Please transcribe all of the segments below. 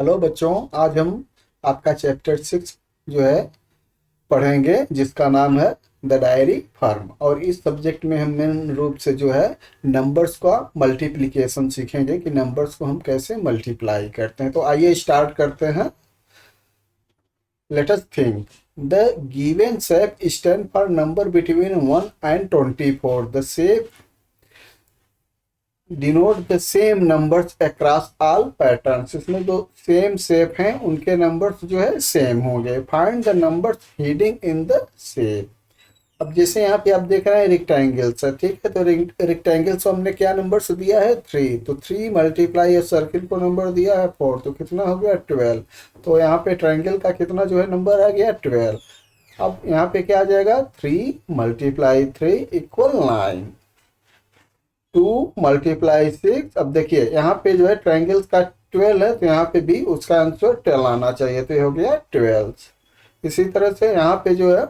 Hello बच्चों, आज हम आपका चैप्टर 6 जो है पढ़ेंगे, जिसका नाम है द डायरी फार्म। और इस सब्जेक्ट में हम मेन रूप से जो है नंबर्स का मल्टीप्लिकेशन सीखेंगे कि नंबर्स को हम कैसे मल्टीप्लाई करते हैं। तो आइए स्टार्ट करते हैं। Let us think. The given shape stand for number between 1 and 24। The shape denote the same numbers across all patterns. इसमें जो सेम शेप हैं उनके नंबर्स जो है सेम होंगे। Find the numbers heading in the shape. अब जैसे यहाँ पे आप देख रहे हैं रेक्टेंगल्स है, ठीक है। तो रेक्टेंगल्स को हमने क्या नंबर्स दिया है? 3। तो 3 मल्टीप्लाई सर्किल को नंबर दिया है 4, तो कितना हो गया? 12। तो यहाँ पे ट्रायंगल का कितना जो है नंबर आ गया? 12। अब यहाँ पे क्या आ जाएगा? 3 मल्टीप्लाई 3 इक्वल 9। 2 मल्टीप्लाई 6। अब देखिए यहाँ पे जो है ट्रायंगल्स का 12 है, तो यहाँ पे भी उसका आंसर 12 आना चाहिए, तो ये हो गया 12। इसी तरह से यहाँ पे जो है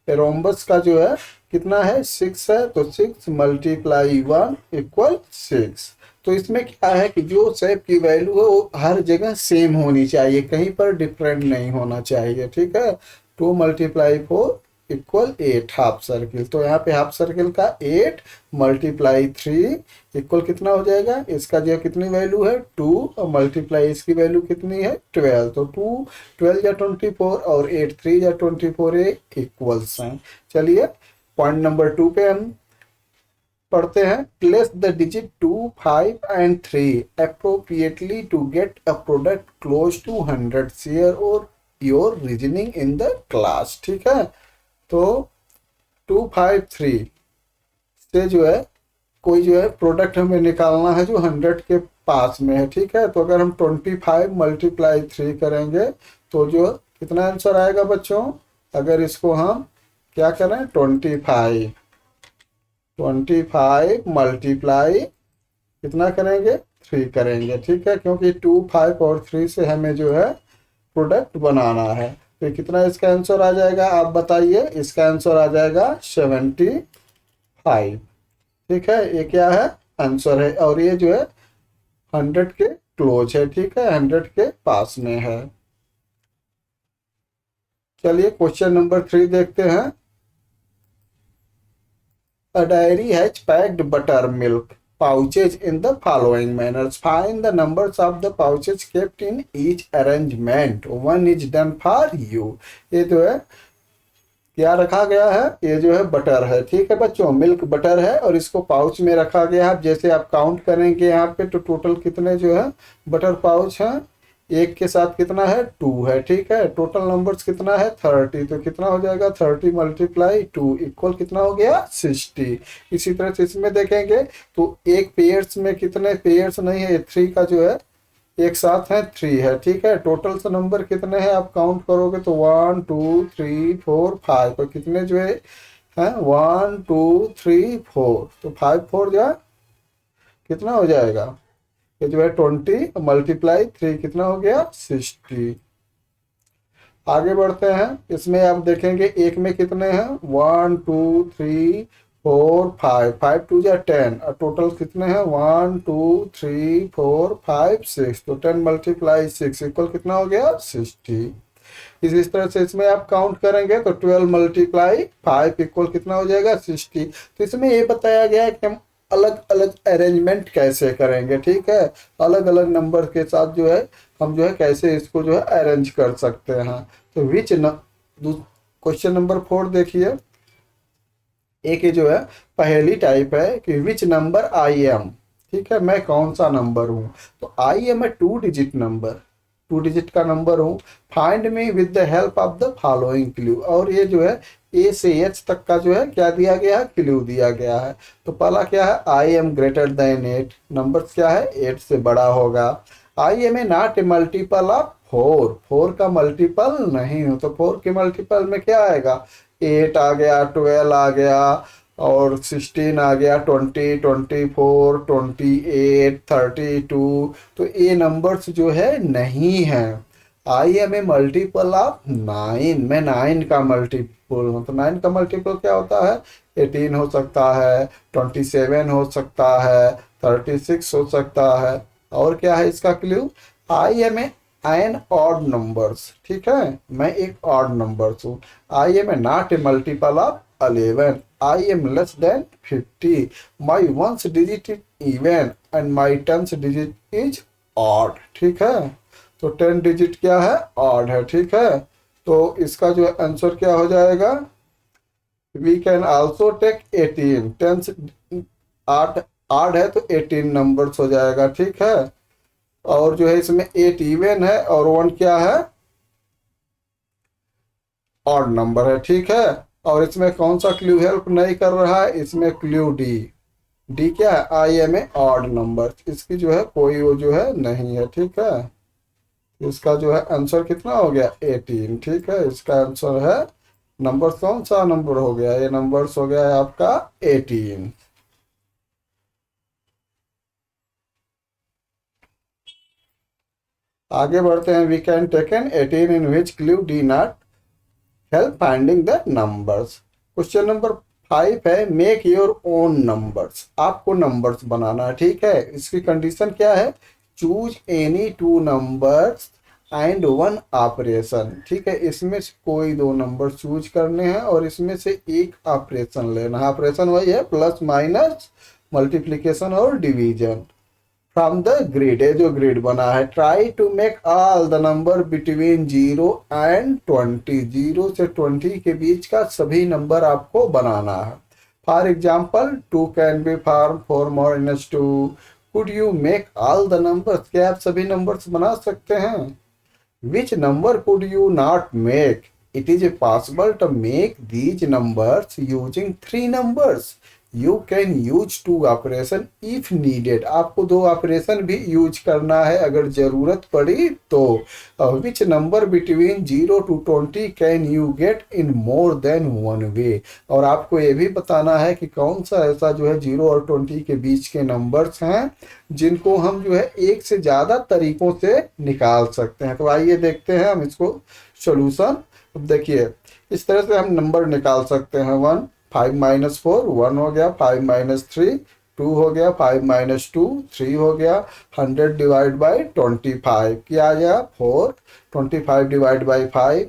रोम्बस का जो है कितना है? 6 है, तो 6 मल्टीप्लाई 1 इक्वल 6। तो इसमें क्या है कि जो शेप की वैल्यू है वो हर जगह सेम होनी चाहिए, कहीं पर डिफरेंट नहीं होना चाहिए, ठीक है। 2 मल्टीप्लाई 4 इक्वल 8 हाफ सर्किल। तो यहाँ पे हाफ सर्किल का 8 मल्टीप्लाई 3 इक्वल कितना हो जाएगा? इसका जो कितनी वैल्यू है? 2, और मल्टीप्लाई इसकी वैल्यू कितनी है? 12। तो 2 12 या 24 और 8 3 या 24 ये इक्वल्स हैं। चलिए पॉइंट नंबर 2 पे हम पढ़ते हैं। Place the digit 2 5 and 3 appropriately to get a product close to 100। Share और your reasoning in the class, ठीक है। तो 2 5 3 से जो है कोई जो है प्रोडक्ट हमें निकालना है जो 100 के पास में है, ठीक है। तो अगर हम 25 मल्टीप्लाई 3 करेंगे तो जो कितना आंसर आएगा बच्चों? अगर इसको हम क्या करें? 25 मल्टीप्लाई कितना करेंगे? 3 करेंगे, ठीक है। क्योंकि 2 5 और 3 से हमें जो है प्रोडक्ट बनाना है। तो कितना इसका आंसर आ जाएगा? आप बताइए। इसका आंसर आ जाएगा 75, ठीक है। ये क्या है? आंसर है, और ये जो है 100 के क्लोज है, ठीक है, 100 के पास में है। चलिए क्वेश्चन नंबर 3 देखते हैं। A dairy has packed buttermilk pouches in the following manners. Find the numbers of the pouches kept in each arrangement. One is done for you। ये जो है क्या रखा गया है? ये जो है बटर है, ठीक है बच्चों, मिल्क बटर है, और इसको पाउच में रखा गया है। जैसे आप काउंट करेंगे यहाँ पे तो टोटल कितने जो है बटर पाउच हैं? एक के साथ कितना है? 2 है, ठीक है। टोटल नंबर्स कितना है? 30। तो कितना हो जाएगा? 30 मल्टीप्लाई 2 इक्वल कितना हो गया? 60। इसी तरह से इसमें देखेंगे तो एक पेयर्स में कितने पेयर्स नहीं है, 3 का जो है एक साथ है 3 है, ठीक है। टोटल से नंबर कितने हैं आप काउंट करोगे तो 1 2 3 4 5, और कितने जो है 1 2 3 4, तो 5 4 जो है कितना हो जाएगा? ये जो है 20 मल्टीप्लाई 3 कितना हो गया? 60। आगे बढ़ते हैं। इसमें आप देखेंगे एक में कितने हैं? 1 2 3 4 5, 5 2 या 10, और टोटल कितने हैं? 1 2 3 4 5 6, तो 10 मल्टीप्लाई 6 इक्वल कितना हो गया? 60। इस तरह से इसमें आप काउंट करेंगे तो 12 मल्टीप्लाई 5 इक्वल कितना हो जाएगा? 60। तो इसमें ये बताया गया है कि हम अलग अलग अरेंजमेंट कैसे करेंगे, ठीक है। अलग अलग नंबर के साथ जो है हम जो है कैसे इसको जो है अरेंज कर सकते हैं। तो विच क्वेश्चन नंबर 4 देखिए। एक ये जो है पहली टाइप है कि विच नंबर आई एम, ठीक है, मैं कौन सा नंबर हूँ। तो I am a 2 digit number, 2 digit का नंबर हूँ। Find me with the help of the following clue. और ये जो है ए से एच तक का जो है क्या दिया गया है? क्लू दिया गया है। तो पहला क्या है? I am greater than 8। Number क्या है? 8 से बड़ा होगा। I am a not a multiple of 4, 4 का मल्टीपल नहीं हो। तो 4 के मल्टीपल में क्या आएगा? 8 आ गया, 12 आ गया, और 16 आ गया, 20 24 28 32। तो ये नंबर्स जो है नहीं है। I am a multiple of 9, मैं 9 का मल्टीपल हूँ। तो 9 का मल्टीपल क्या होता है? 18 हो सकता है, 27 हो सकता है, 36 हो सकता है। और क्या है इसका clue? I am a an odd numbers, ठीक है, मैं एक ऑड नंबर्स हूँ। I am not a multiple of 11, I am less than 50, my ones digit is even and my tenth digit is odd, ठीक है। तो 10 डिजिट क्या है, ऑड है, ठीक है। तो इसका जो आंसर क्या हो जाएगा, we can also take 18, tenth आठ आठ है तो 18 नंबर्स हो जाएगा, ठीक है। और जो है इसमें 8 इवन है और 1 क्या है, ऑड नंबर है, ठीक है। और इसमें कौन सा क्लू हेल्प नहीं कर रहा है, इसमें क्लू डी, डी क्या है, I am a odd number, इसकी जो है कोई वो जो है नहीं है, ठीक है। इसका जो है आंसर कितना हो गया, 18, ठीक है। इसका आंसर है नंबर, कौन सा नंबर हो गया, ये नंबर्स हो गया है आपका 18। आगे बढ़ते हैं, we can take an 18 in which clue did not help finding the numbers. Question number 5 है, मेक योर ओन नंबर्स, आपको नंबर्स बनाना है, ठीक है। इसकी कंडीशन क्या है, choose any 2 numbers and 1 operation, ठीक है। इसमें से कोई 2 नंबर चूज करने हैं और इसमें से एक ऑपरेशन लेना है। ऑपरेशन वही है, प्लस माइनस, मल्टीप्लीकेशन और डिवीजन। फ्रॉम द ग्रिड, है जो ग्रिड बना है, try to make all the number between 0 and 20, 0 से 20 के बीच का सभी नंबर आपको बनाना है। For example 2 can be form 4 minus 2, could you make all the numbers, क्या आप सभी नंबर्स बना सकते हैं। Which number could you not make, it is possible to make these numbers using 3 numbers, you can use 2 operation if needed, आपको 2 operation भी use करना है अगर जरूरत पड़ी तो। Which number between 0 to 20 can you get in more than 1 वे, और आपको ये भी बताना है कि कौन सा ऐसा जो है 0 और 20 के बीच के नंबर्स हैं जिनको हम जो है एक से ज़्यादा तरीकों से निकाल सकते हैं। तो आइए देखते हैं हम इसको सोल्यूशन। अब देखिए, इस तरह से हम नंबर निकाल सकते हैं, 1 5 माइनस 4 1 हो गया, 5 माइनस 3 2 हो गया, 5 माइनस 2 3 हो गया, 100 डिवाइड बाई 25 क्या आ गया 4, 25 डिवाइड बाई 5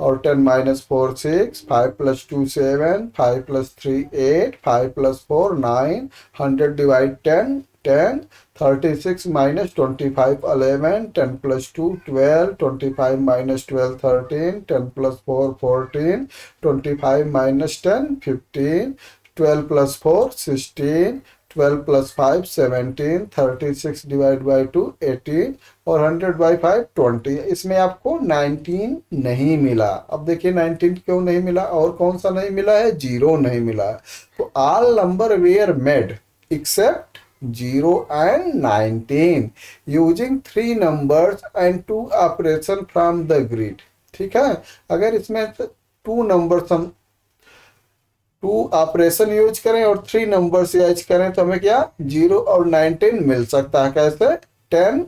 और 10 minus 4 6, 5 plus 2 7, 5 plus 3 8, 5 plus 4 9, 100 divide 10 10, 36 minus 25 11, 10 plus 2 12, 25 minus 12 13, 10 plus 4 14, 25 minus 10 15, 12 plus 4 16, 12 plus 5 17, 36 divide by 2 18 और 100 बाई 5 20। इसमें आपको 19 नहीं मिला। अब देखिए 19 क्यों नहीं मिला, और कौन सा नहीं मिला है, 0 नहीं मिला है। तो all number were made except 0 and 19 using 3 numbers and 2 operation from the grid, ठीक है। अगर इसमें 2 नंबर्स हम 2 ऑपरेशन यूज करें और 3 नंबर्स यूज करें तो हमें क्या 0 और 19 मिल सकता है। कैसे, 10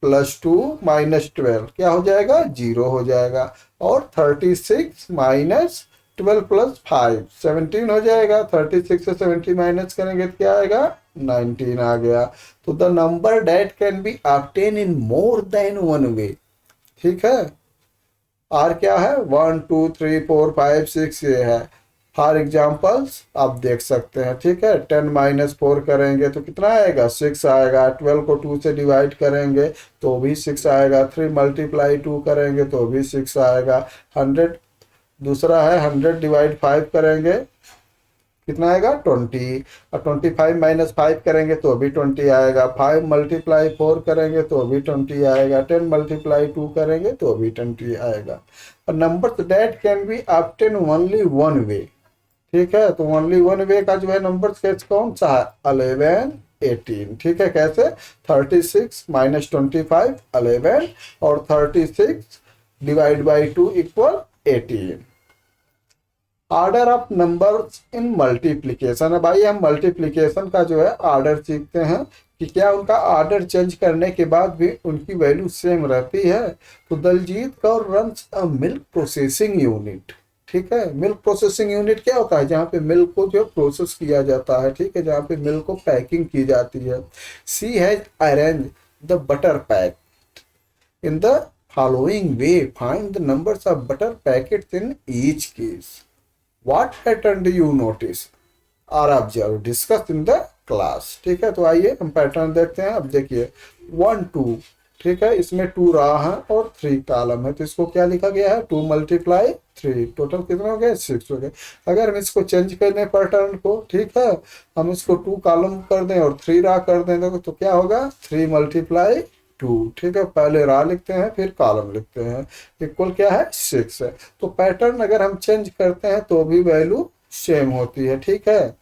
प्लस 2 माइनस 12 क्या हो जाएगा, 0 हो जाएगा, और 36 माइनस 12 प्लस 5 17 हो जाएगा। 36 से 70 माइनस करेंगे तो क्या आएगा, 19 आ गया। तो the number date can be obtain in more than 1 वे, ठीक है। आर क्या है, 1 2 3 4 5 6 ये है। फॉर एग्जाम्पल्स आप देख सकते हैं, ठीक है। 10 माइनस 4 करेंगे तो कितना आएगा, 6 आएगा। 12 को 2 से डिवाइड करेंगे तो भी 6 आएगा। 3 मल्टीप्लाई 2 करेंगे तो भी 6 आएगा। 100 दूसरा है, 100 डिवाइड 5 करेंगे कितना आएगा, 20, और 25 माइनस 5 करेंगे तो भी 20 आएगा। 5 मल्टीप्लाई 4 करेंगे तो भी 20 आएगा। 10 मल्टीप्लाई 2 करेंगे तो भी 20 आएगा। और number that can be obtain only 1 वे, ठीक है। तो ओनली 1 वे का जो है नंबर स्केच कौन सा है, 11 18, ठीक है। कैसे, 36 माइनस 25 11 और 36 divide by 2 equal 18। Order of numbers in multiplication. अब आइए हम मल्टीप्लिकेशन का जो है ऑर्डर सीखते हैं कि क्या उनका ऑर्डर चेंज करने के बाद भी उनकी वैल्यू सेम रहती है। तो Daljeet Kaur runs a milk processing unit, ठीक है। मिल्क प्रोसेसिंग यूनिट क्या होता है, जहाँ पे मिल्क को जो प्रोसेस किया जाता है, ठीक है, जहाँ पे मिल्क को पैकिंग की जाती है। She has arrange the butter pack in the following way. Find the numbers of butter packets in each case. What pattern do you notice or observe? Discuss in the class. ठीक है, तो आइए हम pattern देखते हैं। अब देखिए 1 2, ठीक है, इसमें 2 रहा है और 3 कॉलम है, तो इसको क्या लिखा गया है 2 × 3, टोटल कितना हो गया 6 हो गए। अगर हम इसको चेंज करें पैटर्न को, ठीक है, हम इसको 2 कॉलम कर दें और 3 रा कर दें तो क्या होगा 3 × 2, ठीक है, पहले रा लिखते हैं फिर कॉलम लिखते हैं, इक्वल क्या है 6 है। तो पैटर्न अगर हम चेंज करते हैं तो भी वैल्यू सेम होती है, ठीक है।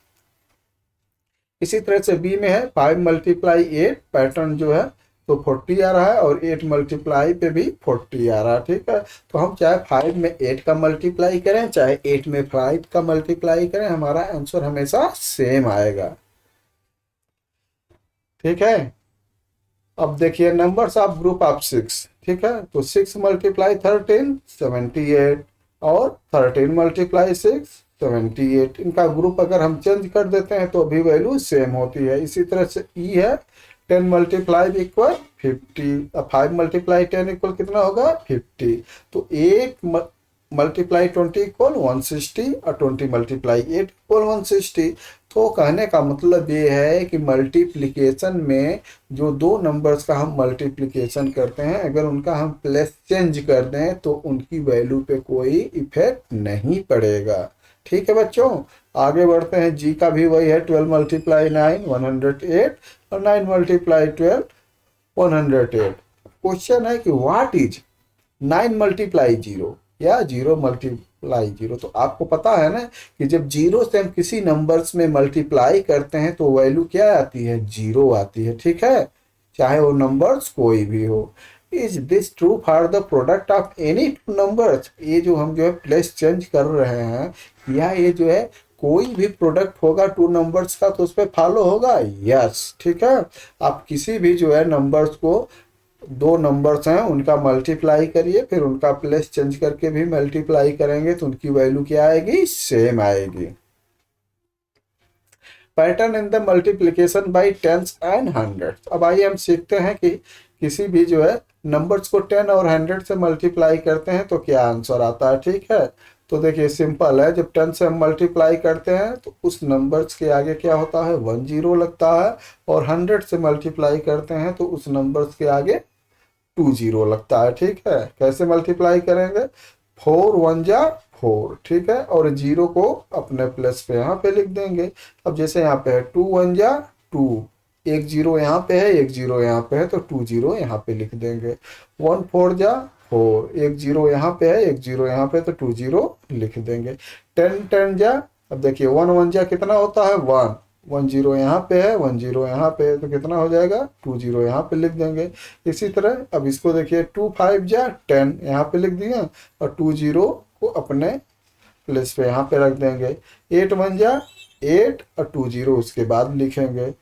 इसी तरह से बी में है 5 × 8, पैटर्न जो है तो 40 आ रहा है और 8 मल्टीप्लाई पे भी 40 आ रहा है, ठीक है। तो हम चाहे 5 में 8 का मल्टीप्लाई करें चाहे 8 में 5 का मल्टीप्लाई करें, हमारा आंसर हमेशा सेम आएगा, ठीक है। अब देखिए नंबर्स ऑफ ग्रुप ऑफ 6, ठीक है, तो 6 × 13 78 और 13 × 6 78। इनका ग्रुप अगर हम चेंज कर देते हैं तो भी वैल्यू सेम होती है। इसी तरह से ई है 10 × 5 = 50, 5 × 10 इक्वल कितना होगा 50। तो 8 × 20 = 160 और 20 × 8 = 160। तो कहने का मतलब ये है कि मल्टीप्लिकेशन में जो दो नंबर्स का हम मल्टीप्लिकेशन करते हैं, अगर उनका हम प्लेस चेंज कर दें तो उनकी वैल्यू पे कोई इफेक्ट नहीं पड़ेगा, ठीक है बच्चों। आगे बढ़ते हैं, जी का भी वही है 12 × 9 108 और 9 × 12 108। क्वेश्चन है कि व्हाट इज 9 × 0 या 0 × 0। तो आपको पता है ना कि जब 0 से हम किसी नंबर्स में मल्टीप्लाई करते हैं तो वैल्यू क्या आती है 0 आती है, ठीक है, चाहे वो नंबर्स कोई भी हो। Is this true for the product of any two numbers. ये जो हम जो है प्लेस चेंज कर रहे हैं, या ये जो है कोई भी प्रोडक्ट होगा टू नंबर्स का तो उस पर फॉलो होगा, यस, ठीक है। आप किसी भी जो है नंबर्स को, दो नंबर्स हैं उनका मल्टीप्लाई करिए, फिर उनका प्लेस चेंज करके भी मल्टीप्लाई करेंगे तो उनकी वैल्यू क्या आएगी सेम आएगी। Pattern in the multiplication by tens and hundreds. अब आइए हम सीखते हैं कि किसी भी जो है नंबर्स को 10 और 100 से मल्टीप्लाई करते हैं तो क्या आंसर आता है, ठीक है। तो देखिए सिंपल है, जब 10 से हम मल्टीप्लाई करते हैं तो उस नंबर्स के आगे क्या होता है 1 0 लगता है, और 100 से मल्टीप्लाई करते हैं तो उस नंबर्स के आगे 2 0 लगता है, ठीक है। कैसे मल्टीप्लाई करेंगे 4 1 जा 4, ठीक है, और 0 को अपने प्लेस पे यहाँ पे लिख देंगे। अब जैसे यहाँ पे है 2 1 जा 2, एक 0 यहाँ पे है एक 0 यहाँ पे है तो 2 0 यहाँ पे लिख देंगे। 1 4 जा 4, एक 0 यहाँ पे है एक 0 यहाँ पे तो 2 0 लिख देंगे। 10 10 जा, अब देखिए 1 1 जा कितना होता है 1, 1 0 यहाँ पे है 1 0 यहाँ पे है तो कितना हो जाएगा 2 0 यहाँ पे लिख देंगे। इसी तरह अब इसको देखिए 2 5 जा 10 यहाँ पे लिख दिया और 2 0 को अपने प्लेस पे यहाँ पे रख देंगे। 8 1 जा 8 और 2 0 उसके बाद लिखेंगे।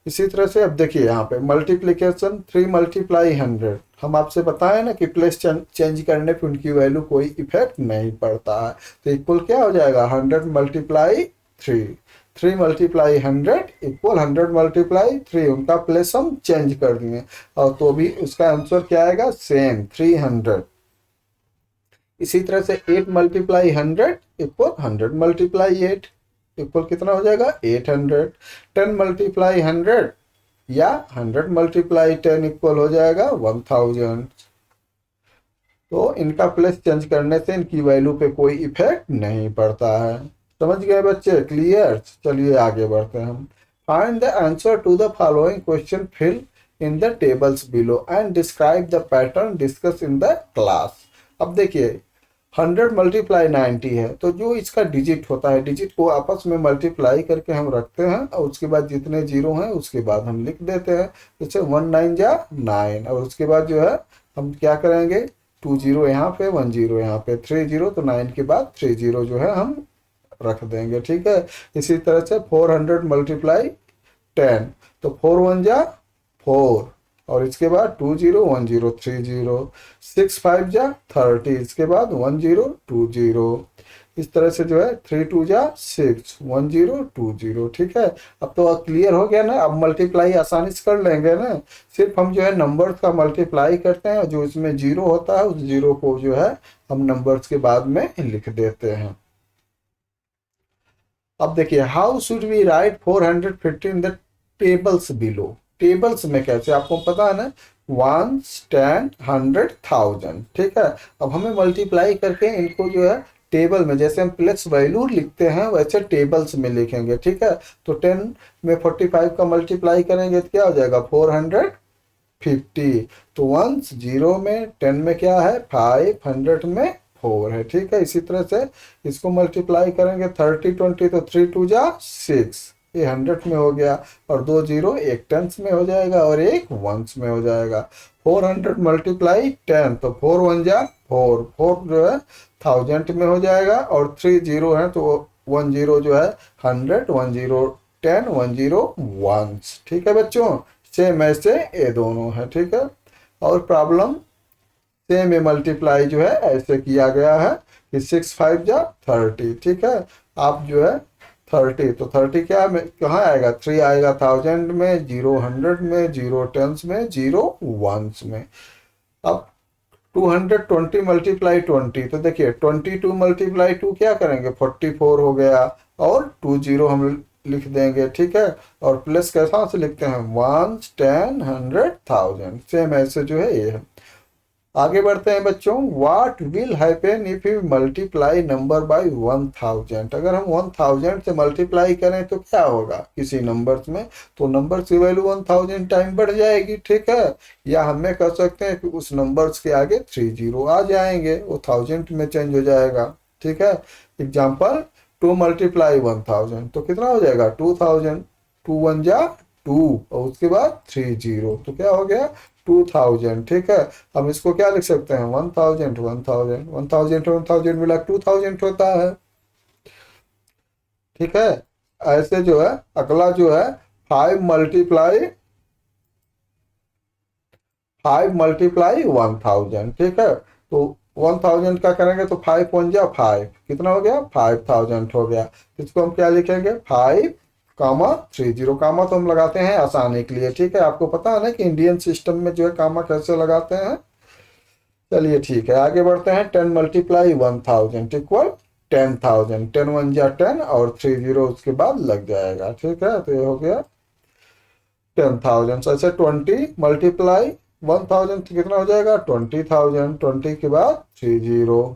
इसी तरह से अब देखिए यहाँ पे मल्टीप्लिकेशन 3 × 100, हम आपसे बताएं ना कि प्लेस चेंज करने पे उनकी वैल्यू कोई इफेक्ट नहीं पड़ता है, तो इक्वल क्या हो जाएगा 100 × 3, 3 × 100 इक्वल 100 × 3, उनका प्लेस हम चेंज कर दिए और तो भी उसका आंसर क्या आएगा सेम 300। इसी तरह से 8 × 100 इक्वल 100 × 8 इक्वल कितना हो जाएगा 800। 10 × 100 या 100 × 10 इक्वल हो जाएगा 1000। तो इनका प्लेस चेंज करने से इनकी वैल्यू पे कोई इफेक्ट नहीं पड़ता है। समझ गए बच्चे, क्लियर। चलिए आगे बढ़ते हैं हम। Find the answer to the following question, fill in the tables below and describe the pattern discuss in the class. अब देखिए 100 × 90 है, तो जो इसका डिजिट होता है डिजिट को आपस में मल्टीप्लाई करके हम रखते हैं और उसके बाद जितने जीरो हैं उसके बाद हम लिख देते हैं। जैसे 1 9 जा 9 और उसके बाद जो है हम क्या करेंगे 2 0 यहाँ पे 1 0 यहाँ पे 3 0, तो 9 के बाद 3 0 जो है हम रख देंगे, ठीक है। इसी तरह से 400 × 10, तो 4 1 जा 4 और इसके बाद 2 0 1 0 3 0, 6 5 जा 30, इसके बाद 1 0 2 0, इस तरह से जो है 3 2 जा 6 1 0 2 0। ठीक है, अब तो क्लियर हो गया ना। अब मल्टीप्लाई आसानी से कर लेंगे ना। सिर्फ हम जो है नंबर्स का मल्टीप्लाई करते हैं, जो इसमें जीरो होता है उस जीरो को जो है हम नंबर्स के बाद में लिख देते हैं। अब देखिए, how should we write 450 in the tables below. Tables में कैसे, आपको पता है ना, 1 10 100 1000। ठीक है, अब हमें मल्टीप्लाई करके इनको जो है टेबल में, जैसे हम प्लस वैल्यू लिखते हैं वैसे टेबल्स में लिखेंगे। ठीक है, तो 10 में 45 का मल्टीप्लाई करेंगे तो क्या हो जाएगा 450। तो 1 0 में, 10 में क्या है 5, 100 में 4 है। ठीक है, इसी तरह से इसको मल्टीप्लाई करेंगे 30 20, तो 3 2 जा 6, ये 100 में हो गया, और 2 0 एक टेंस में हो जाएगा और एक वंस में हो जाएगा। 400 मल्टीप्लाई 10, तो 4 1 जा 4, 4 जो है 1000 में हो जाएगा, और 3 0 है तो 1 0 जो है 100, 1 0 10, 1 0 1। ठीक है बच्चों, सेम ऐसे ये दोनों है। ठीक है, और प्रॉब्लम सेम में मल्टीप्लाई जो है ऐसे किया गया है कि 6 5 जा 30। ठीक है, आप जो है 30, तो 30 क्या में कहाँ आएगा, 3 आएगा 1000 में, 0 100 में, 0 10s में, 0 1s में। अब 220 मल्टीप्लाई 20, तो देखिए 22 मल्टीप्लाई 2 क्या करेंगे 44 हो गया, और 2 0 हम लिख देंगे। ठीक है, और प्लस कैसा से लिखते हैं 1 10 100 1000। सेम ऐसे जो है ये है। आगे बढ़ते हैं बच्चों, what will happen if you multiply number by 1000। अगर हम 1000 से मल्टीप्लाई करें तो क्या होगा किसी नंबर्स में, तो नंबर की वैल्यू 1000 टाइम बढ़ जाएगी। ठीक है, या हमें कह सकते हैं कि उस नंबर्स के आगे 3 0 आ जाएंगे, वो 1000 में चेंज हो जाएगा। ठीक है, एग्जाम्पल 2 मल्टीप्लाई 1000, तो कितना हो जाएगा 2000, 2 1 जा 2, और उसके बाद 3 0, तो क्या हो गया 2000। ठीक है, हम इसको क्या लिख सकते हैं 1000 1000 1000 1000 मिला 2000 होता है। ठीक है, ऐसे जो है अगला जो है 5 मल्टीप्लाई 1000। ठीक है, तो 1000 का करेंगे तो 5 1 जा 5, कितना हो गया 5000 हो गया। इसको हम क्या लिखेंगे 5 कामा 3 0। कामा तो हम लगाते हैं आसानी के लिए। ठीक है, आपको पता है ना कि इंडियन सिस्टम में जो है कामा कैसे लगाते हैं। चलिए ठीक है, आगे बढ़ते हैं। 10 मल्टीप्लाई 1000 इक्वल 10,000। 10 1 जा 10 और 3 0 उसके बाद लग जाएगा। ठीक है, तो ये हो गया 10,000। ऐसे 20 मल्टीप्लाई 1000 तो कितना हो जाएगा 20,000। 20 के बाद 3 0।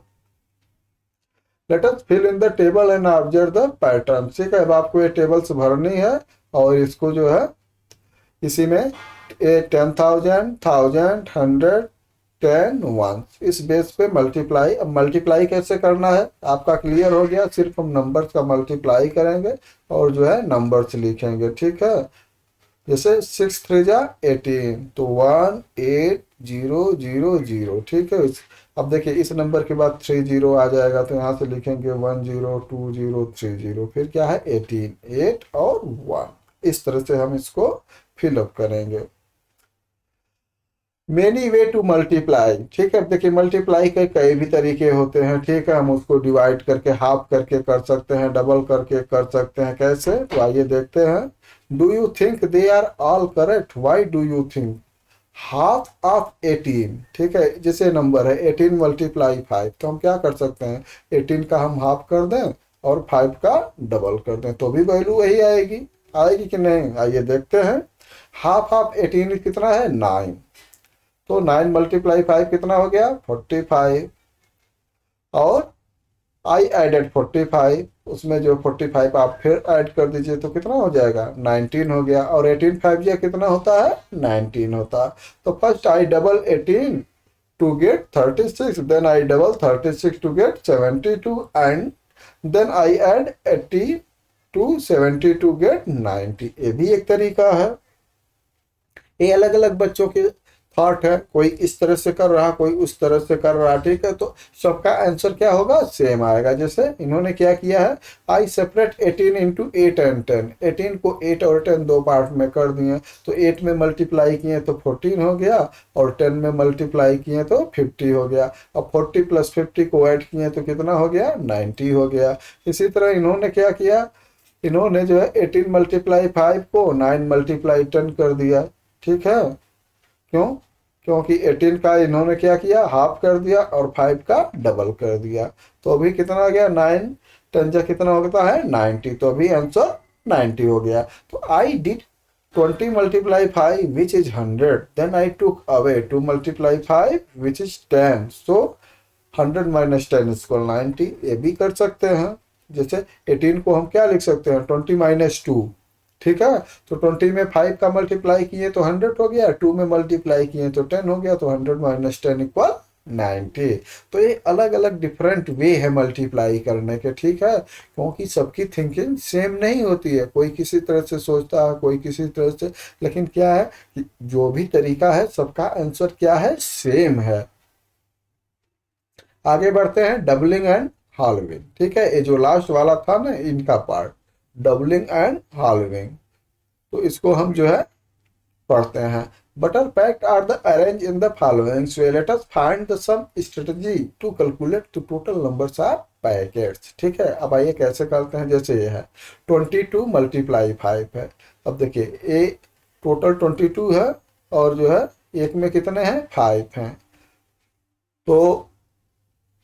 Let us fill in the table and observe the pattern. ठीक है, अब आपको ये टेबल्स भरनी है, और इसको जो है इसी में 10,000 1000 100 10 1 इस बेस पे मल्टीप्लाई। अब मल्टीप्लाई कैसे करना है आपका क्लियर हो गया। सिर्फ हम नंबर्स का मल्टीप्लाई करेंगे और जो है नंबर्स लिखेंगे। ठीक है, जैसे 6 3 जा 18, तो 1 8 0 0 0। ठीक है, अब देखिए इस नंबर के बाद 3 0 आ जाएगा, तो यहाँ से लिखेंगे 1 0 2 0 3 0, फिर क्या है 18 8 और 1। इस तरह से हम इसको फिलअप करेंगे। Many way to multiply. ठीक है, देखिए मल्टीप्लाई के कई भी तरीके होते हैं। ठीक है, हम उसको डिवाइड करके हाफ करके कर सकते हैं, डबल करके कर सकते हैं। कैसे, तो आइए देखते हैं। Do you think they are all correct, why do you think. Half of 18, ठीक है, जैसे नंबर है 18 मल्टीप्लाई 5, तो हम क्या कर सकते हैं 18 का हम हाफ कर दें और 5 का डबल कर दें, तो भी वैल्यू वही आएगी। आएगी कि नहीं, आइए देखते हैं। हाफ ऑफ 18 कितना है 9, तो 9 मल्टीप्लाई 5 कितना हो गया 45, और आई एडेड 45, उसमें जो 45 आप फिर ऐड कर दीजिए तो कितना हो जाएगा 19 हो गया, और 18 5 या कितना होता है 19 होता है। तो first I double 18 to get 36, then I double 36 to get 72, and then I add 80 to 70 to get 90। ये भी एक तरीका है। ये अलग अलग बच्चों के थॉट है, कोई इस तरह से कर रहा, कोई उस तरह से कर रहा, ठीक है, तो सबका आंसर क्या होगा, सेम आएगा। जैसे इन्होंने क्या किया है, आई सेपरेट 18 इंटू 8 एंड 10, 18 को 8 और 10 दो पार्ट में कर दिए, तो 8 में मल्टीप्लाई किए तो 14 हो गया, और 10 में मल्टीप्लाई किए तो 50 हो गया। अब 40 प्लस 50 को ऐड किए तो कितना हो गया, 90 हो गया। इसी तरह इन्होंने क्या किया, इन्होंने जो है 18 मल्टीप्लाई 5 को 9 मल्टीप्लाई 10 कर दिया, ठीक है। क्यों, क्योंकि 18 का इन्होंने क्या किया, हाफ कर दिया, और 5 का डबल कर दिया। तो अभी कितना आ गया, 9 10 जा कितना होता है, 90। तो अभी आंसर 90 हो गया। तो I did 20 multiply 5 which is 100, then I took away 2 multiply 5 which is 10, so 100 minus 10 is equal 90। ये भी कर सकते हैं। जैसे 18 को हम क्या लिख सकते हैं, 20 माइनस 2, ठीक है। तो 20 में 5 का मल्टीप्लाई किए तो 100 हो गया, 2 में मल्टीप्लाई किए तो 10 हो गया, तो 100 माइनस 10 इक्वल 90। तो ये अलग अलग डिफरेंट वे है मल्टीप्लाई करने के, ठीक है, क्योंकि सबकी थिंकिंग सेम नहीं होती है, कोई किसी तरह से सोचता है, कोई किसी तरह से, लेकिन क्या है कि जो भी तरीका है सबका आंसर क्या है, सेम है। आगे बढ़ते हैं, डबलिंग एंड हॉलविंग, ठीक है। ये जो लास्ट वाला था ना, इनका पार्ट, डबलिंग एंड हॉलविंग, तो इसको हम जो है पढ़ते हैं। Butter packed are the arrange in the following way, let us find the some strategy to calculate the total numbers of packets, ठीक है। अब आइए कैसे करते हैं। जैसे ये है 22 मल्टीप्लाई 5 है। अब देखिए ये टोटल 22 है, और जो है एक में कितने हैं, 5 हैं। तो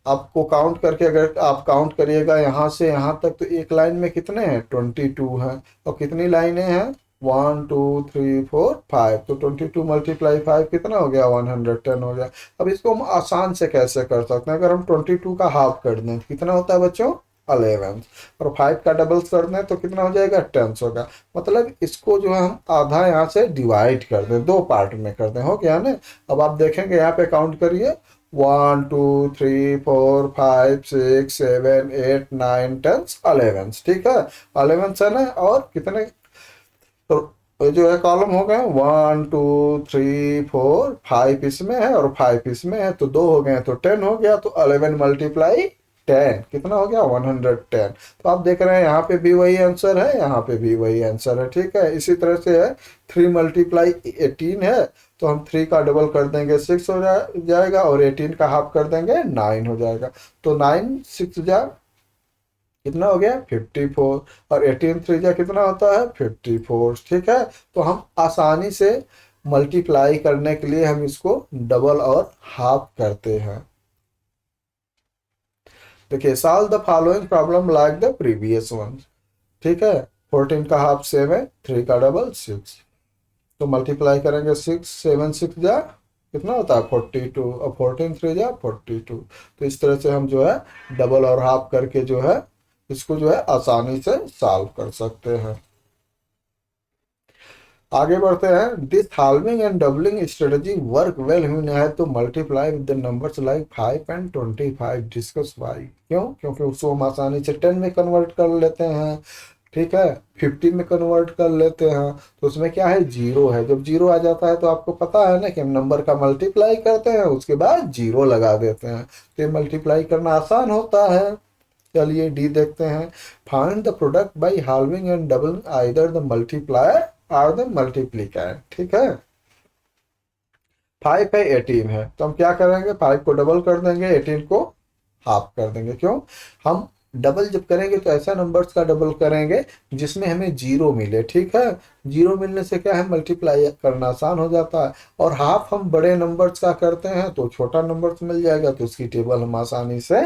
आपको काउंट करके, अगर आप काउंट करिएगा यहाँ से यहाँ तक, तो एक लाइन में कितने हैं, 22 हैं। और कितनी लाइनें हैं, 1 2 3 4 5, तो 22 मल्टीप्लाई 5 कितना हो गया, 110 हो गया। अब इसको हम आसान से कैसे कर सकते हैं, अगर हम 22 का हाफ कर दें तो कितना होता है बच्चों, 11, और 5 का डबल कर दें तो कितना हो जाएगा, 10 होगा। मतलब इसको जो है हम आधा यहाँ से डिवाइड कर दें, दो पार्ट में कर दें, हो गया ना। अब आप देखेंगे यहाँ पे काउंट करिए, 1 2 3 4 5 6 7 8 9 10 11, ठीक है, 11 है ना। और कितने, तो जो है कॉलम हो गए 1 2 3 4 5 इसमें है और 5 इसमें है, तो दो हो गए, तो 10 हो गया। तो 11 मल्टीप्लाई 10 कितना हो गया, 110। तो आप देख रहे हैं यहाँ पे भी वही आंसर है, यहाँ पे भी वही आंसर है, ठीक है। इसी तरह से है 3 मल्टीप्लाई 18 है, तो हम 3 का डबल कर देंगे 6 हो जाएगा, और 18 का हाफ कर देंगे 9 हो जाएगा। तो 9 6 जा कितना हो गया, 54, और 18 3 जा कितना होता है, 54, ठीक है। तो हम आसानी से मल्टीप्लाई करने के लिए हम इसको डबल और हाफ करते हैं। देखिए, solve the following problem like the previous one, ठीक है। 14 का हाफ 7, 3 का डबल 6, तो मल्टीप्लाई करेंगे 6 7 6 जा कितना होता है, 42, और 14 3 जा 42। तो इस तरह से हम जो है डबल और हाफ करके जो है इसको जो है आसानी से सॉल्व कर सकते हैं। आगे बढ़ते हैं, this solving and doubling strategy work well when you have to multiply with the numbers like 5 and 25, discuss why. क्यों, क्योंकि उसको हम आसानी से 10 में कन्वर्ट कर लेते हैं, ठीक है, 50 में कन्वर्ट कर लेते हैं। तो उसमें क्या है, जीरो है। जब जीरो आ जाता है तो आपको पता है ना कि हम नंबर का मल्टीप्लाई करते हैं, उसके बाद जीरो लगा देते हैं, तो ये मल्टीप्लाई करना आसान होता है। चलिए डी देखते हैं, find the product by halving and doubling either the multiplier or the multiplicand, ठीक है। 5 है 18 है, तो हम क्या करेंगे, 5 को डबल कर देंगे, 18 को हाफ कर देंगे। क्यों, हम डबल जब करेंगे तो ऐसा नंबर्स का डबल करेंगे जिसमें हमें जीरो मिले, ठीक है। जीरो मिलने से क्या है, मल्टीप्लाई करना आसान हो जाता है। और हाफ हम बड़े नंबर्स का करते हैं तो छोटा नंबर्स मिल जाएगा, तो उसकी टेबल हम आसानी से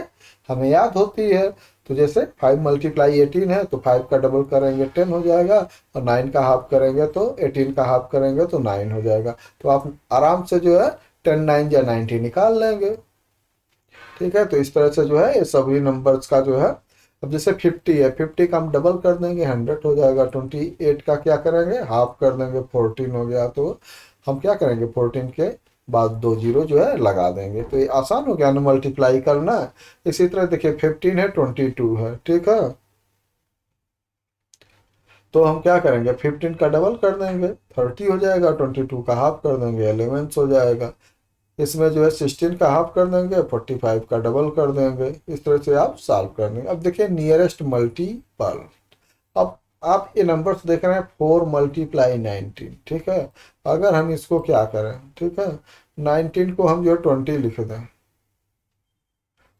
हमें याद होती है। तो जैसे 5 मल्टीप्लाई 18 है, तो 5 का डबल करेंगे 10 हो जाएगा, और 9 का हाफ करेंगे तो 18 का हाफ करेंगे तो 9 हो जाएगा। तो आप आराम से जो है 10 9 या 90 निकाल लेंगे, ठीक है। तो इस तरह से जो है ये सभी नंबर्स का जो है, अब जैसे 50 है, 50 का हम डबल कर देंगे 100 हो जाएगा। 28 का क्या करेंगे, हाफ कर देंगे 14 हो गया। तो हम क्या करेंगे, 14 के बाद 2 जीरो जो है लगा देंगे, तो ये आसान हो गया ना मल्टीप्लाई करना। इसी तरह देखिए 15 है 22 है, ठीक है। तो हम क्या करेंगे, 15 का डबल कर देंगे 30 हो जाएगा, 22 का हाफ कर देंगे 11 हो जाएगा, इसमें जो है 16 का हाफ कर देंगे 45 का डबल कर देंगे। इस तरह से आप सॉल्व कर देंगे। अब देखिए नियरेस्ट मल्टीपल। अब आप ये नंबर्स देख रहे हैं 4 मल्टीप्लाई 19, ठीक है। अगर हम इसको क्या करें, ठीक है, 19 को हम जो है 20 लिख दें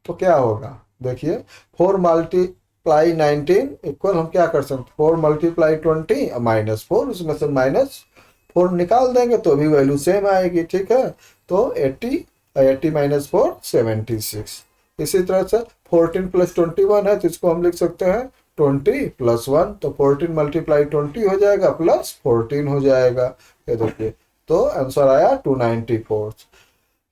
तो क्या होगा, देखिए 4 मल्टीप्लाई 19 इक्वल हम क्या कर सकते, 4 मल्टीप्लाई 20 -4, उसमें से -4 निकाल देंगे तो भी वैल्यू सेम आएगी, ठीक है। तो 80 -4 76। इसी तरह से 14 + 21 है तो इसको हम लिख सकते हैं 20 + 1, तो 14 मल्टीप्लाई 20 हो जाएगा प्लस 14 हो जाएगा। ये देखिए तो आंसर आया 294।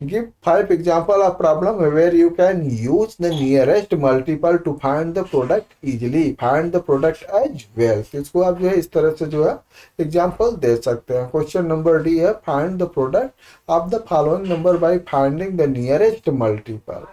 Give 5 example of problem where you can use the nearest multiple to find the product easily. Find the product as well. तो इसको आप जो है इस तरह से जो है एग्जाम्पल दे सकते हैं। क्वेश्चन नंबर डी है, find the product of the following number by finding the nearest multiple.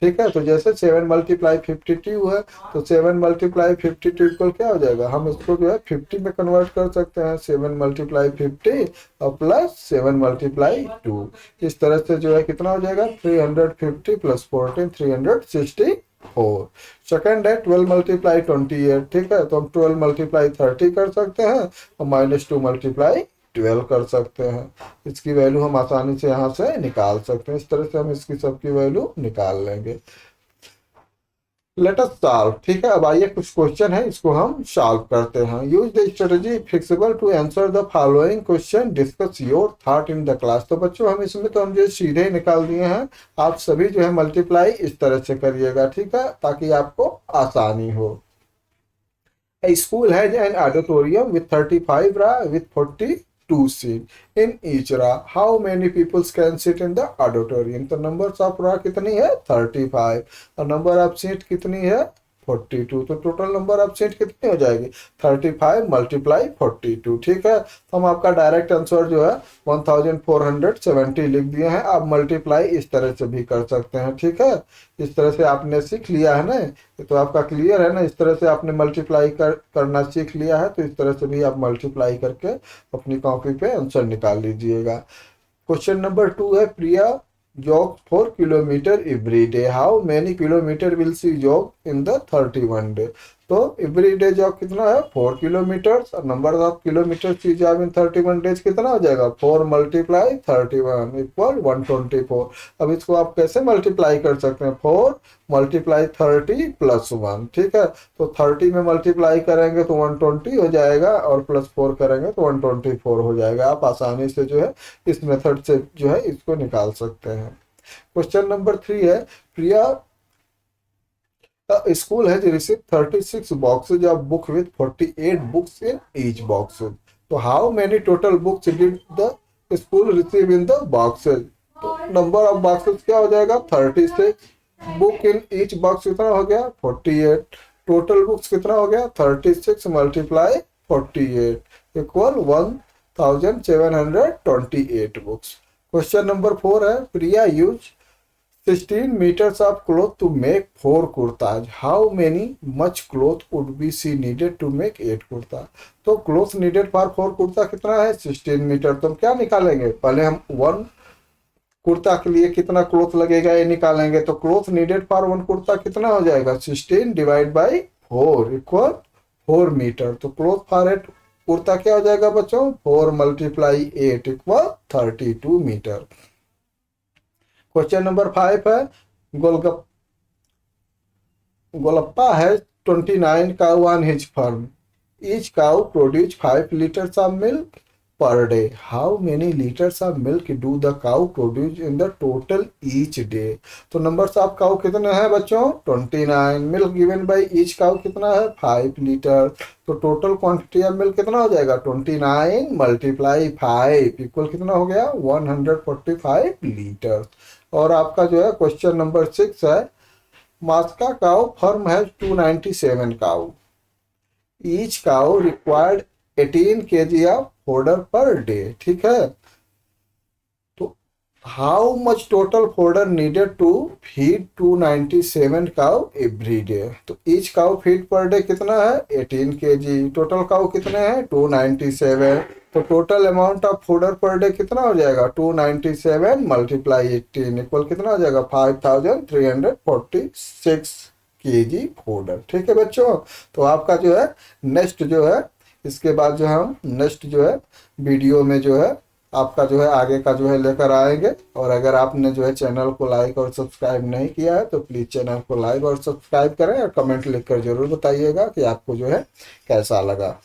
ठीक है, तो जैसे 7 मल्टीप्लाई 52 है तो 7 मल्टीप्लाई 52 इक्वल क्या हो जाएगा, हम इसको जो है 50 में कन्वर्ट कर सकते हैं। 7 मल्टीप्लाई 50 और प्लस 7 मल्टीप्लाई 2, इस तरह से जो है कितना हो जाएगा 350 + 14 364। सेकेंड है 12 मल्टीप्लाई 28, ठीक है, तो हम 12 मल्टीप्लाई 30 कर सकते हैं और -2 मल्टीप्लाई 12 कर सकते हैं। इसकी वैल्यू हम आसानी से यहाँ से निकाल सकते हैं। इस तरह से हम इसकी सबकी वैल्यू निकाल लेंगे। लेट अस सॉल्व, ठीक है। अब आइए कुछ क्वेश्चन है इसको हम सॉल्व करते हैं। Use the strategy flexible to answer the following question, discuss your thought in the class. तो बच्चों हम इसमें तो हम जो सीधे ही निकाल दिए हैं, आप सभी जो है मल्टीप्लाई इस तरह से करिएगा, ठीक है, ताकि आपको आसानी हो। A school has an auditorium with 35 rows with 42 seats in each row. How many people can sit in the auditorium? तो numbers of row कितनी है 35 और number of seat कितनी है 42, तो टोटल नंबर ऑफ सीट कितनी हो जाएगी 35 × 42, ठीक है। तो हम आपका डायरेक्ट आंसर जो है 1470 लिख दिए हैं। आप मल्टीप्लाई इस तरह से भी कर सकते हैं, ठीक है। इस तरह से आपने सीख लिया है ना, तो आपका क्लियर है ना। इस तरह से आपने मल्टीप्लाई करना सीख लिया है, तो इस तरह से भी आप मल्टीप्लाई करके अपनी कॉपी पे आंसर निकाल लीजिएगा। क्वेश्चन नंबर 2 है, प्रिया jog 4 kilometer every day. How many kilometer will she jog in the 31 day? तो एवरी डे जॉब कितना है 4 किलोमीटर और number of kilometre she job in 31 days कितना हो जाएगा 4 मल्टीप्लाई 31 इक्वल 124। अब इसको आप कैसे मल्टीप्लाई कर सकते हैं, 4 मल्टीप्लाई 30 + 1, ठीक है। तो 30 में मल्टीप्लाई करेंगे तो 120 हो जाएगा और +4 करेंगे तो 124 हो जाएगा। आप आसानी से जो है इस मेथड से जो है इसको निकाल सकते हैं। क्वेश्चन नंबर 3 है, प्रिया The school has received 36 boxes of book with 48 books in each box. So how many total books did the school receive in the boxes? तो नंबर ऑफ बॉक्सेस क्या हो जाएगा 36, बुक इन ईच बॉक्स कितना हो गया 48, total books कितना हो गया 36 × 48 इक्वल 1728 बुक्स। क्वेश्चन नंबर 4 है, प्रिया use 16 meters of cloth to make 4 kurtas. How many much cloth would be she needed to make 8 kurta? तो cloth needed for 4 kurta कितना है 16 मीटर। तो हम क्या निकालेंगे, पहले हम 1 कुर्ता के लिए कितना क्लोथ लगेगा ये निकालेंगे। तो क्लोथ नीडेड फॉर 1 कुर्ता कितना हो जाएगा 16 / 4 इक्वल 4 मीटर। तो क्लोथ फॉर 8 कुर्ता क्या हो जाएगा बच्चों 4 × 8 इक्वल 32 मीटर। क्वेश्चन नंबर 5 है, गोलप्पा has 29 cow on his farm. Each cow produce 5 liters of milk per day. How many liters of milk do the cow produce in the total each day? तो numbers of cow कितने हैं बच्चों 29, milk given by each cow कितना है 5 litre. तो total quantity of milk कितना हो जाएगा 29 × 5 इक्वल कितना हो गया 145 लीटर। और आपका जो है क्वेश्चन नंबर 6 है, मास्का cow farm has 297 cow, each cow required 18 kg of fodder per day, ठीक है। तो how much total fodder needed to feed 297 cow every day. तो each cow feed per day कितना है 18 kg। टोटल काउ कितने हैं 297। तो total amount of fodder per day कितना हो जाएगा 297 मल्टीप्लाई 18 इक्वल कितना हो जाएगा 5346 kg फोडर। ठीक है बच्चों। तो आपका जो है नेक्स्ट जो है इसके बाद जो हम नेक्स्ट जो है वीडियो में जो है आपका जो है आगे का जो है लेकर आएंगे। और अगर आपने जो है चैनल को लाइक और सब्सक्राइब नहीं किया है तो प्लीज़ चैनल को लाइक और सब्सक्राइब करें और कमेंट लिखकर जरूर बताइएगा कि आपको जो है कैसा लगा।